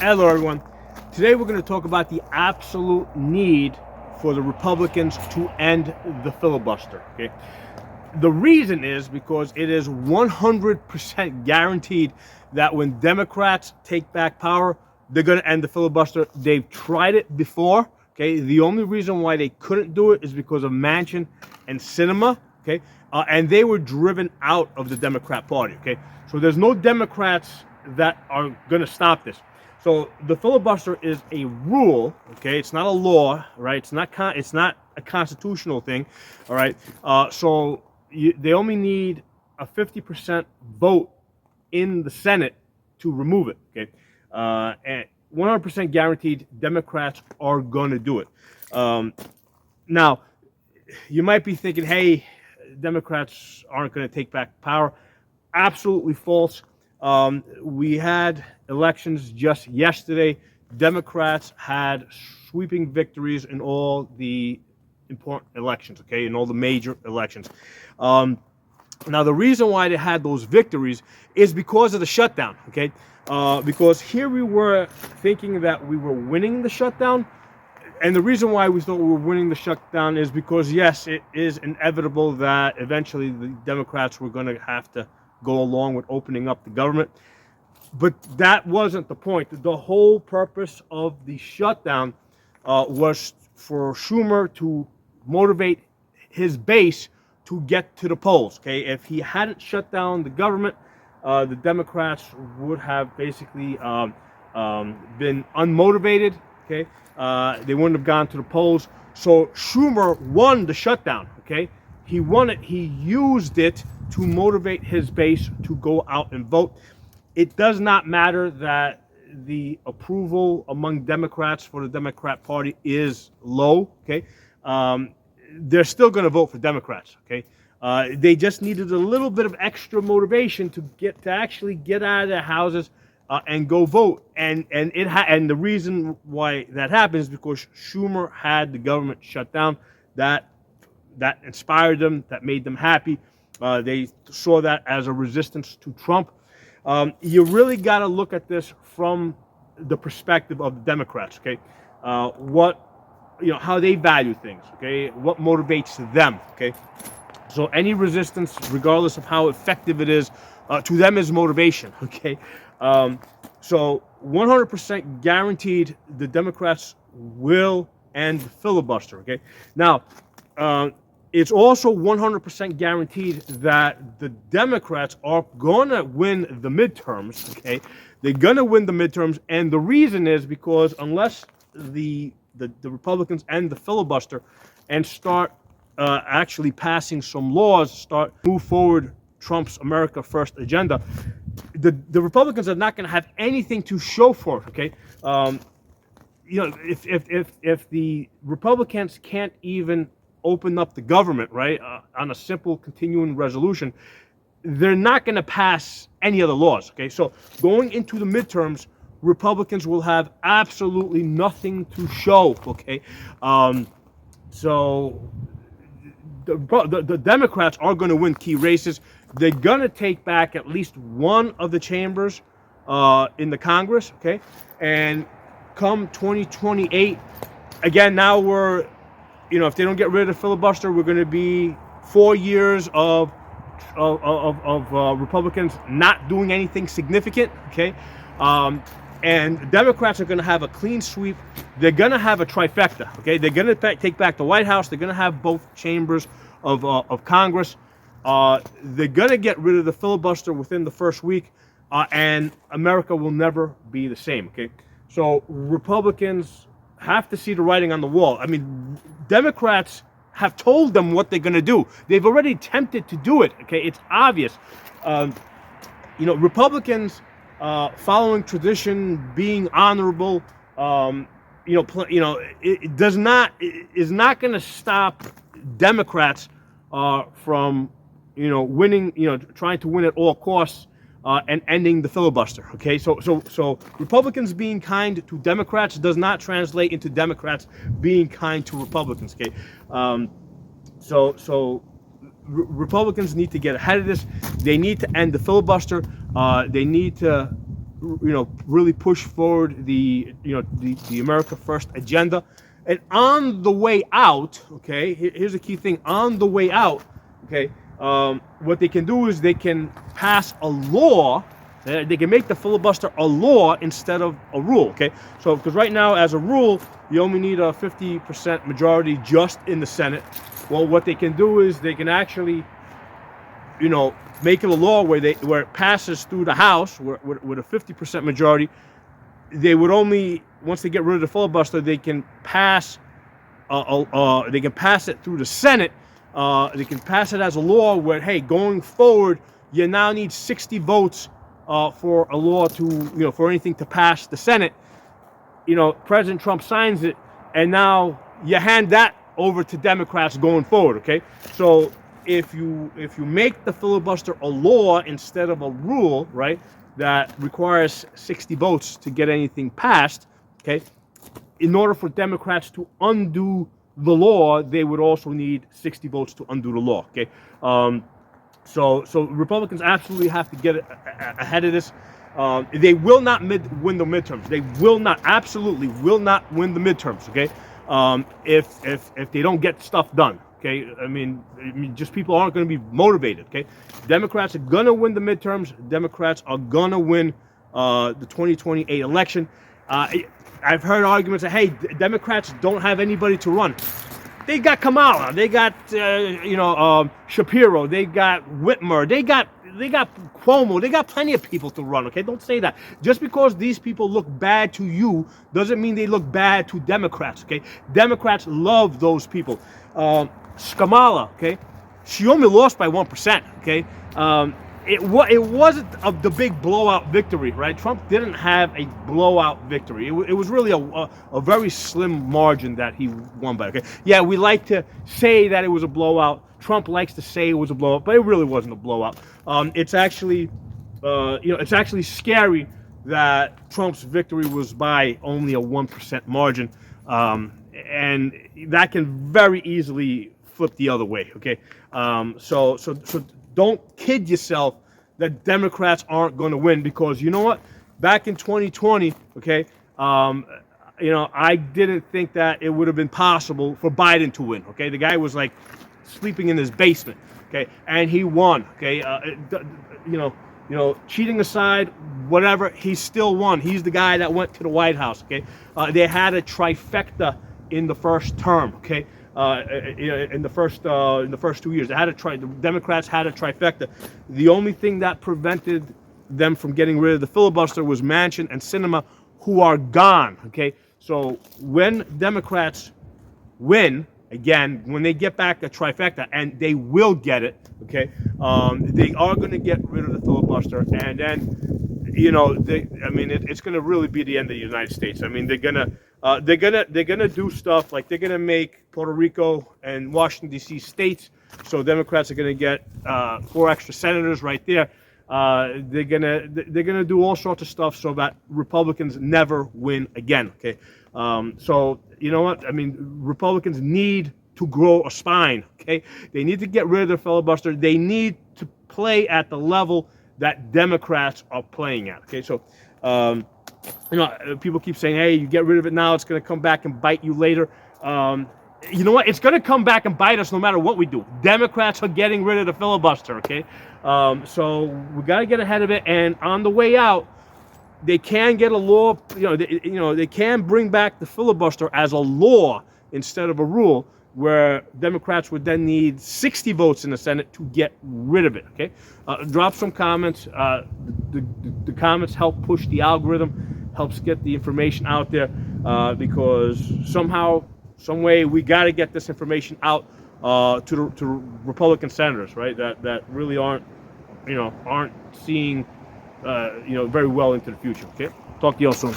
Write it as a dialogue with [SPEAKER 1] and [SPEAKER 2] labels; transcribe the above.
[SPEAKER 1] Hello, everyone. Today we're going to talk about the absolute need for the Republicans to end the filibuster. Okay, the reason is because it is 100% guaranteed that when Democrats take back power, they're going to end the filibuster. They've tried it before. Okay, the only reason why they couldn't do it is because of Manchin and Sinema. Okay, and they were driven out of the Democrat Party. Okay, so there's no Democrats that are going to stop this. So the filibuster is a rule, okay? It's not a law, right? It's not a constitutional thing, all right? They only need a 50% vote in the Senate to remove it, okay? And 100% guaranteed Democrats are going to do it. Now, you might be thinking, hey, Democrats aren't going to take back power. Absolutely false. We had elections just yesterday. Democrats had sweeping victories in all the important elections, okay, in all the major elections. Now, the reason why they had those victories is because of the shutdown, okay? Because here we were thinking that we were winning the shutdown, and the reason why we thought we were winning the shutdown is because, yes, it is inevitable that eventually the Democrats were going to have to go along with opening up the government. But that wasn't the point. The whole purpose of the shutdown was for Schumer to motivate his base to get to the polls. Okay, if he hadn't shut down the government, the Democrats would have basically been unmotivated. Okay, they wouldn't have gone to the polls. So Schumer won the shutdown. Okay, he won it. He used it to motivate his base to go out and vote. It does not matter that the approval among Democrats for the Democrat Party is low, okay? They're still going to vote for Democrats, okay? They just needed a little bit of extra motivation to actually get out of their houses and go vote. And the reason why that happens is because Schumer had the government shut down. That inspired them, that made them happy. They saw that as a resistance to Trump. You really got to look at this from the perspective of the Democrats, okay? How they value things, okay? What motivates them, okay? So any resistance, regardless of how effective it is, to them is motivation, okay? So 100% guaranteed the Democrats will end the filibuster, okay? Now, it's also 100% guaranteed that the Democrats are going to win the midterms, okay? They're going to win the midterms, and the reason is because unless the Republicans end the filibuster and start actually passing some laws, move forward Trump's America First agenda, the Republicans are not going to have anything to show for it, okay? If the Republicans can't even open up the government, right, on a simple continuing resolution, they're not going to pass any other laws, okay? So going into the midterms, Republicans will have absolutely nothing to show, okay? So the Democrats are going to win key races. They're going to take back at least one of the chambers in the Congress, okay? And come 2028, again, now we're, if they don't get rid of the filibuster, we're going to be 4 years of Republicans not doing anything significant, okay? And Democrats are going to have a clean sweep. They're going to have a trifecta, okay? They're going to take back the White House. They're going to have both chambers of Congress. They're going to get rid of the filibuster within the first week, and America will never be the same, okay? So Republicans have to see the writing on the wall. I mean, Democrats have told them what they're going to do. They've already attempted to do it. Okay, it's obvious. Republicans following tradition, being honorable. It is not going to stop Democrats from winning. Trying to win at all costs. And ending the filibuster, okay? So Republicans being kind to Democrats does not translate into Democrats being kind to Republicans, okay? Republicans need to get ahead of this. They need to end the filibuster. They need to really push forward the America First agenda. And on the way out, okay, here's a key thing. On the way out, okay, what they can do is they can pass a law. They can make the filibuster a law instead of a rule, okay? So, because right now, as a rule, you only need a 50% majority just in the Senate. Well, what they can do is they can actually, make it a law where it passes through the House with a 50% majority. They would only, once they get rid of the filibuster, they can pass it through the Senate. They can pass it as a law where, hey, going forward, you now need 60 votes for a law to, for anything to pass the Senate. President Trump signs it, and now you hand that over to Democrats going forward, okay? So if you make the filibuster a law instead of a rule, right, that requires 60 votes to get anything passed, okay, in order for Democrats to undo the law, they would also need 60 votes to undo the law, okay? So Republicans absolutely have to get ahead of this. They will not win the midterms. They absolutely will not win the midterms, okay? If they don't get stuff done, okay? I mean, just people aren't going to be motivated, okay? Democrats are going to win the midterms. Democrats are going to win the 2028 election. I've heard arguments that, hey, Democrats don't have anybody to run. They got Kamala, they got Shapiro, they got Whitmer, they got Cuomo, they got plenty of people to run. Okay, don't say that. Just because these people look bad to you doesn't mean they look bad to Democrats. Okay, Democrats love those people. Kamala, okay, she only lost by 1%. Okay, it wasn't the big blowout victory, right? Trump didn't have a blowout victory. It was really a very slim margin that he won by. Okay, yeah, we like to say that it was a blowout. Trump likes to say it was a blowout, but it really wasn't a blowout. It's actually, it's actually scary that Trump's victory was by only a 1% margin, and that can very easily flip the other way. Okay, so don't kid yourself that Democrats aren't going to win, because you know what? Back in 2020, okay, I didn't think that it would have been possible for Biden to win. Okay, the guy was like sleeping in his basement. Okay, and he won. Okay, cheating aside, whatever, he still won. He's the guy that went to the White House. Okay, they had a trifecta in the first term. Okay. In the first 2 years, the Democrats had a trifecta. The only thing that prevented them from getting rid of the filibuster was Manchin and Sinema, who are gone. Okay, so when Democrats win again, when they get back a trifecta, and they will get it, okay, they are going to get rid of the filibuster, and then it's going to really be the end of the United States. I mean, they're gonna do stuff like they're gonna make Puerto Rico and Washington D.C. states. So Democrats are gonna get 4 extra senators right there. They're gonna do all sorts of stuff so that Republicans never win again. Okay, so you know what? I mean, Republicans need to grow a spine. Okay, they need to get rid of the filibuster. They need to play at the level that Democrats are playing at. Okay, so people keep saying, hey, you get rid of it now, it's going to come back and bite you later. You know what? It's going to come back and bite us no matter what we do. Democrats are getting rid of the filibuster. Okay, so we got to get ahead of it, and on the way out, they can get a law. They can bring back the filibuster as a law instead of a rule, where Democrats would then need 60 votes in the Senate to get rid of it. Okay, drop some comments. The comments help push the algorithm, helps get the information out there, because somehow, some way, we got to get this information out to Republican senators, right? That really aren't seeing very well into the future. Okay, talk to you all soon.